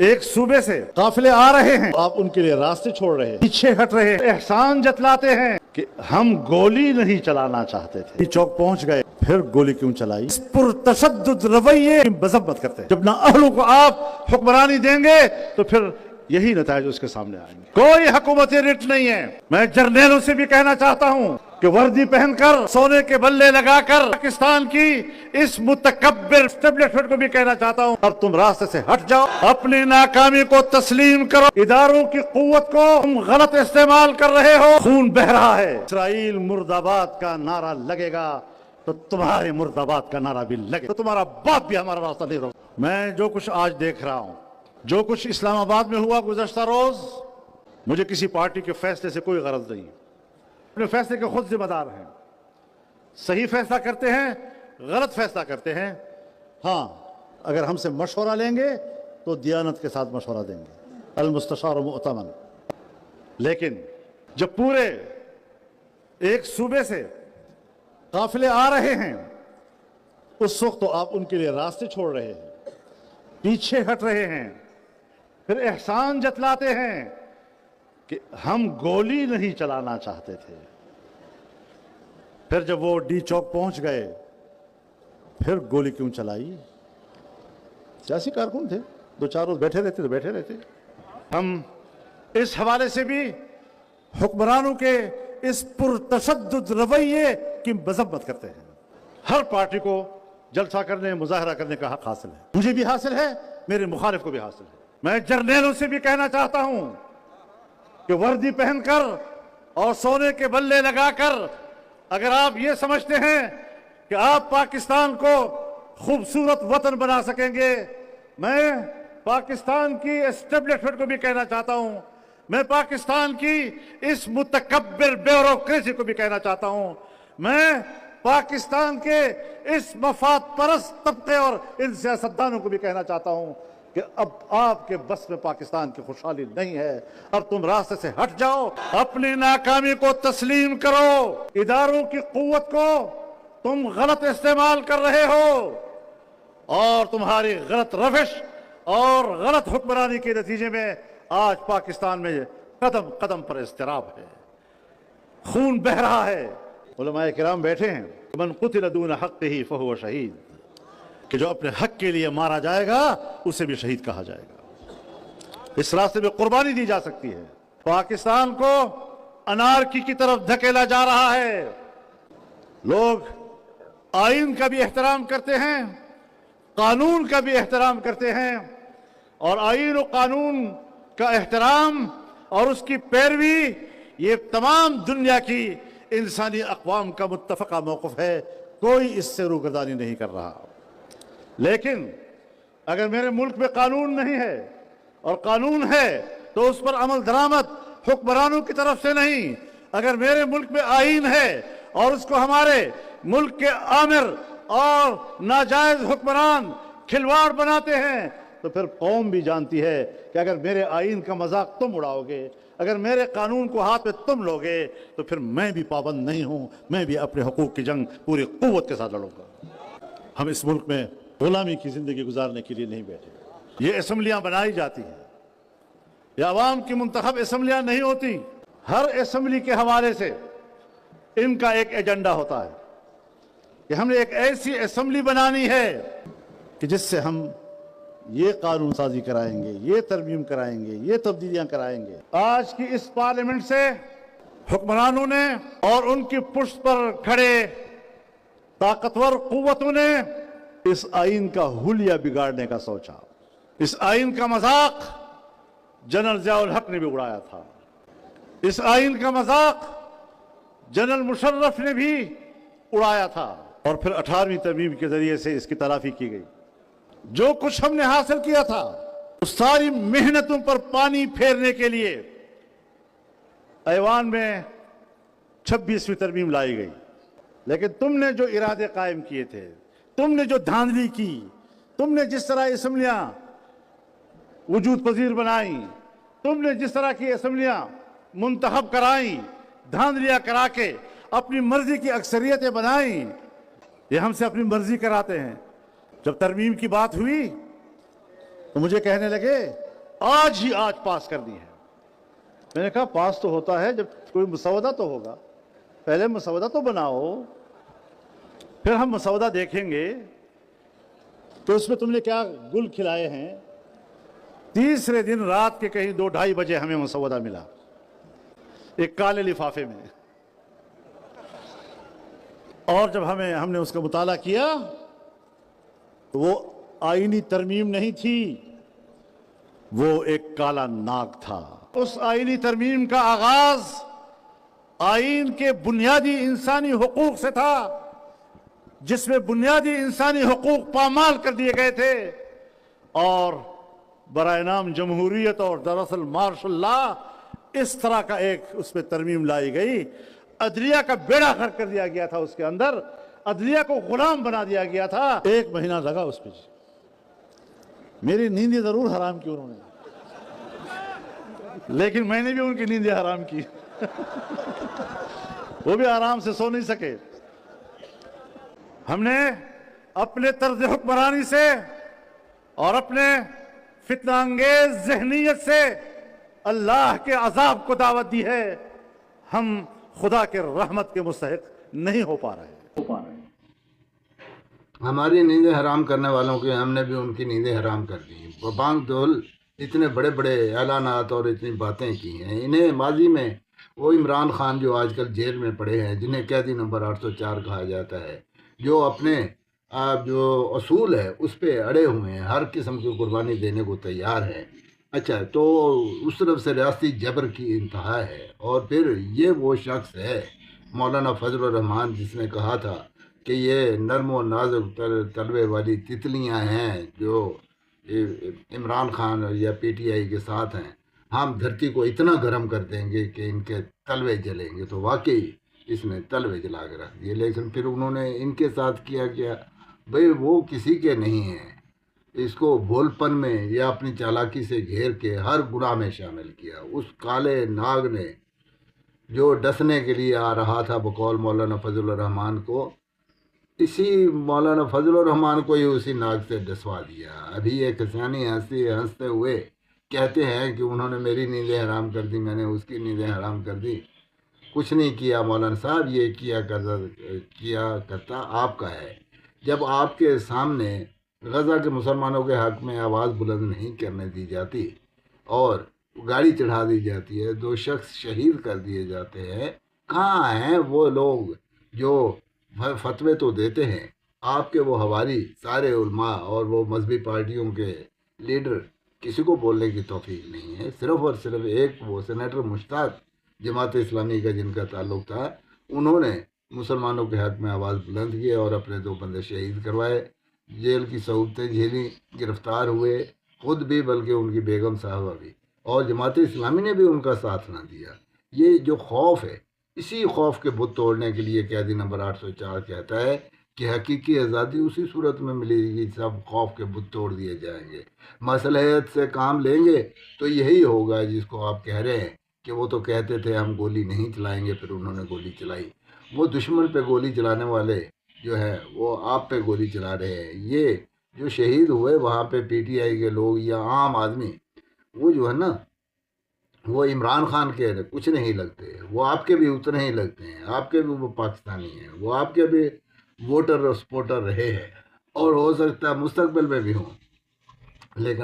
ایک صوبے سے قافلے آ رہے ہیں، آپ ان کے لیے راستے چھوڑ رہے ہیں، پیچھے ہٹ رہے ہیں، احسان جتلاتے ہیں کہ ہم گولی نہیں چلانا چاہتے تھے، چوک پہنچ گئے، پھر گولی کیوں چلائی؟ اس پرتشدد رویے کی مذمت کرتے ہیں۔ جب نہ اہلوں کو آپ حکمرانی دیں گے تو پھر یہی نتائج اس کے سامنے آئیں گے۔ کوئی حکومتی رٹ نہیں ہے۔ میں جرنیلوں سے بھی کہنا چاہتا ہوں کہ وردی پہن کر، سونے کے بلے لگا کر پاکستان کی اس متکبر اسٹیبلشمنٹ کو بھی کہنا چاہتا ہوں، اب تم راستے سے ہٹ جاؤ، اپنی ناکامی کو تسلیم کرو۔ اداروں کی قوت کو تم غلط استعمال کر رہے ہو، خون بہہ رہا ہے۔ اسرائیل مرد آباد کا نعرہ لگے گا تو تمہارے مرد آباد کا نعرہ بھی لگے، تو تمہارا باپ بھی ہمارا راستہ نہیں روک۔ میں جو کچھ آج دیکھ رہا ہوں، جو کچھ اسلام آباد میں ہوا گزشتہ روز، مجھے کسی پارٹی کے فیصلے سے کوئی غرض نہیں، اپنے فیصلے کے خود ذمہ دار ہیں۔ صحیح فیصلہ کرتے ہیں، غلط فیصلہ کرتے ہیں، ہاں اگر ہم سے مشورہ لیں گے تو دیانت کے ساتھ مشورہ دیں گے، المستشار مؤتمن۔ لیکن جب پورے ایک صوبے سے قافلے آ رہے ہیں، اس وقت تو آپ ان کے لیے راستے چھوڑ رہے ہیں، پیچھے ہٹ رہے ہیں، پھر احسان جتلاتے ہیں کہ ہم گولی نہیں چلانا چاہتے تھے۔ پھر جب وہ ڈی چوک پہنچ گئے، پھر گولی کیوں چلائی؟ سیاسی کارکن تھے، دو چار روز بیٹھے رہتے تو بیٹھے رہتے۔ ہم اس حوالے سے بھی حکمرانوں کے اس پرتشدد رویے کی مذمت کرتے ہیں۔ ہر پارٹی کو جلسہ کرنے، مظاہرہ کرنے کا حق حاصل ہے، مجھے بھی حاصل ہے، میرے مخالف کو بھی حاصل ہے۔ میں جرنیلوں سے بھی کہنا چاہتا ہوں کہ وردی پہن کر اور سونے کے بلے لگا کر اگر آپ یہ سمجھتے ہیں کہ آپ پاکستان کو خوبصورت وطن بنا سکیں گے، میں پاکستان کی اسٹیبلشمنٹ کو بھی کہنا چاہتا ہوں، میں پاکستان کی اس متکبر بیوروکریسی کو بھی کہنا چاہتا ہوں، میں پاکستان کے اس مفاد پرست طبقے اور ان سیاستدانوں کو بھی کہنا چاہتا ہوں کہ اب آپ کے بس میں پاکستان کی خوشحالی نہیں ہے، اب تم راستے سے ہٹ جاؤ، اپنی ناکامی کو تسلیم کرو، اداروں کی قوت کو تم غلط استعمال کر رہے ہو، اور تمہاری غلط روش اور غلط حکمرانی کے نتیجے میں آج پاکستان میں قدم قدم پر اضطراب ہے، خون بہہ رہا ہے۔ علماء کرام بیٹھے ہیں، من قتل دون حقہ فہو شہید، کہ جو اپنے حق کے لیے مارا جائے گا اسے بھی شہید کہا جائے گا۔ اس راستے میں قربانی دی جا سکتی ہے۔ پاکستان کو انارکی کی طرف دھکیلا جا رہا ہے۔ لوگ آئین کا بھی احترام کرتے ہیں، قانون کا بھی احترام کرتے ہیں، اور آئین و قانون کا احترام اور اس کی پیروی یہ تمام دنیا کی انسانی اقوام کا متفقہ موقف ہے، کوئی اس سے روگردانی نہیں کر رہا۔ لیکن اگر میرے ملک میں قانون نہیں ہے اور قانون ہے تو اس پر عمل درآمد حکمرانوں کی طرف سے نہیں، اگر میرے ملک میں آئین ہے اور اس کو ہمارے ملک کے آمر اور ناجائز حکمران کھلواڑ بناتے ہیں، تو پھر قوم بھی جانتی ہے کہ اگر میرے آئین کا مذاق تم اڑاؤ گے، اگر میرے قانون کو ہاتھ میں تم لوگے، تو پھر میں بھی پابند نہیں ہوں، میں بھی اپنے حقوق کی جنگ پوری قوت کے ساتھ لڑوں گا۔ ہم اس ملک میں غلامی کی زندگی گزارنے کے لیے نہیں بیٹھے۔ یہ اسمبلیاں بنائی جاتی ہیں، یہ عوام کی منتخب اسمبلیاں نہیں ہوتی۔ ہر اسمبلی کے حوالے سے ان کا ایک ایجنڈا ہوتا ہے کہ ہم نے ایک ایسی اسمبلی بنانی ہے کہ جس سے ہم یہ قانون سازی کرائیں گے، یہ ترمیم کرائیں گے، یہ تبدیلیاں کرائیں گے۔ آج کی اس پارلیمنٹ سے حکمرانوں نے اور ان کی پشت پر کھڑے طاقتور قوتوں نے اس آئین کا حلیہ بگاڑنے کا سوچا۔ اس آئین کا مذاق جنرل ضیاء الحق نے بھی اڑایا تھا، اس آئین کا مذاق جنرل مشرف نے بھی اڑایا تھا، اور پھر 18ویں ترمیم کے ذریعے سے اس کی تلافی کی گئی۔ جو کچھ ہم نے حاصل کیا تھا اس ساری محنتوں پر پانی پھیرنے کے لیے ایوان میں 26ویں ترمیم لائی گئی، لیکن تم نے جو ارادے قائم کیے تھے، تم نے جو دھاندلی کی، تم نے جس طرح اسمبلیاں وجود پذیر بنائیں، تم نے جس طرح کی اسمبلیاں منتخب کرائیں، دھاندلیاں کرا کے اپنی مرضی کی اکثریتیں بنائیں، یہ ہم سے اپنی مرضی کراتے ہیں۔ جب ترمیم کی بات ہوئی تو مجھے کہنے لگے آج ہی آج پاس کرنی ہے۔ میں نے کہا پاس تو ہوتا ہے جب کوئی مسودہ تو ہوگا، پہلے مسودہ تو بناؤ، پھر ہم مسودہ دیکھیں گے تو اس میں تم نے کیا گل کھلائے ہیں۔ تیسرے دن رات کے کہیں 2-2:30 بجے ہمیں مسودہ ملا ایک کالے لفافے میں، اور جب ہم نے اس کا مطالعہ کیا تو وہ آئینی ترمیم نہیں تھی، وہ ایک کالا ناگ تھا۔ اس آئینی ترمیم کا آغاز آئین کے بنیادی انسانی حقوق سے تھا، جس میں بنیادی انسانی حقوق پامال کر دیے گئے تھے، اور برائے نام جمہوریت اور دراصل مارشل لا اس طرح کا ایک اس پہ ترمیم لائی گئی۔ عدلیہ کا بیڑا غرق کر دیا گیا تھا، اس کے اندر عدلیہ کو غلام بنا دیا گیا تھا۔ 1 مہینہ لگا اس پہ، میری نیندیں ضرور حرام کی انہوں نے، لیکن میں نے بھی ان کی نیندیں حرام کی وہ بھی آرام سے سو نہیں سکے۔ ہم نے اپنے طرز حکمرانی سے اور اپنے فتنہ انگیز ذہنیت سے اللہ کے عذاب کو دعوت دی ہے۔ ہم خدا کے رحمت کے مستحق نہیں ہو پا رہے۔ ہماری نیندیں حرام کرنے والوں کے ہم نے بھی ان کی نیندیں حرام کر دی۔ بانگ دول اتنے بڑے بڑے اعلانات اور اتنی باتیں کی ہیں، انہیں ماضی میں وہ عمران خان جو آج کل جیل میں پڑے ہیں، جنہیں قیدی نمبر 804 کہا جاتا ہے، جو اپنے جو اصول ہے اس پہ اڑے ہوئے ہیں، ہر قسم کی قربانی دینے کو تیار ہیں۔ اچھا، تو اس طرف سے ریاستی جبر کی انتہا ہے، اور پھر یہ وہ شخص ہے مولانا فضل الرحمان جس نے کہا تھا کہ یہ نرم و نازک تلوے والی تتلیاں ہیں جو عمران خان یا پی ٹی آئی کے ساتھ ہیں، ہم دھرتی کو اتنا گرم کر دیں گے کہ ان کے تلوے جلیں گے۔ تو واقعی اس نے تلوے جلا کے رکھ دیے، لیکن پھر انہوں نے ان کے ساتھ کیا بھئی وہ کسی کے نہیں ہیں، اس کو بھول پن میں یا اپنی چالاکی سے گھیر کے ہر گناہ میں شامل کیا۔ اس کالے ناگ نے جو ڈسنے کے لیے آ رہا تھا بقول مولانا فضل الرحمان کو، اسی مولانا فضل الرحمان کو ہی اسی ناگ سے ڈسوا دیا۔ ابھی ایک حسینی ہنستے ہوئے کہتے ہیں کہ انہوں نے میری نیندیں حرام کر دی، میں نے اس کی نیندیں حرام کر دی۔ کچھ نہیں کیا مولانا صاحب، یہ کیا کرتا آپ کا ہے۔ جب آپ کے سامنے غزہ کے مسلمانوں کے حق میں آواز بلند نہیں کرنے دی جاتی اور گاڑی چڑھا دی جاتی ہے، 2 شخص شہید کر دیے جاتے ہیں، کہاں ہیں وہ لوگ جو فتوے تو دیتے ہیں؟ آپ کے وہ حوالی سارے علماء اور وہ مذہبی پارٹیوں کے لیڈر، کسی کو بولنے کی توفیق نہیں ہے۔ صرف اور صرف ایک وہ سینیٹر مشتاق جماعت اسلامی کا جن کا تعلق تھا، انہوں نے مسلمانوں کے حق میں آواز بلند کی اور اپنے 2 بندے شہید کروائے، جیل کی صعوبتیں جھیلی، گرفتار ہوئے خود بھی بلکہ ان کی بیگم صاحبہ بھی، اور جماعت اسلامی نے بھی ان کا ساتھ نہ دیا۔ یہ جو خوف ہے، اسی خوف کے بت توڑنے کے لیے قیدی نمبر 804 کہتا ہے کہ حقیقی آزادی اسی صورت میں ملے گی جب خوف کے بت توڑ دیے جائیں گے۔ مصلحت سے کام لیں گے تو یہی ہوگا جس کو آپ کہہ رہے ہیں کہ وہ تو کہتے تھے ہم گولی نہیں چلائیں گے، پھر انہوں نے گولی چلائی۔ وہ دشمن پہ گولی چلانے والے جو ہے وہ آپ پہ گولی چلا رہے ہیں۔ یہ جو شہید ہوئے وہاں پہ پی ٹی آئی کے لوگ یا عام آدمی، وہ جو ہے نا، وہ عمران خان کے کچھ نہیں لگتے، وہ آپ کے بھی اتنے ہی لگتے ہیں، آپ کے بھی وہ پاکستانی ہیں، وہ آپ کے بھی ووٹر اور سپورٹر رہے ہیں، اور ہو سکتا ہے مستقبل میں بھی ہوں، لیکن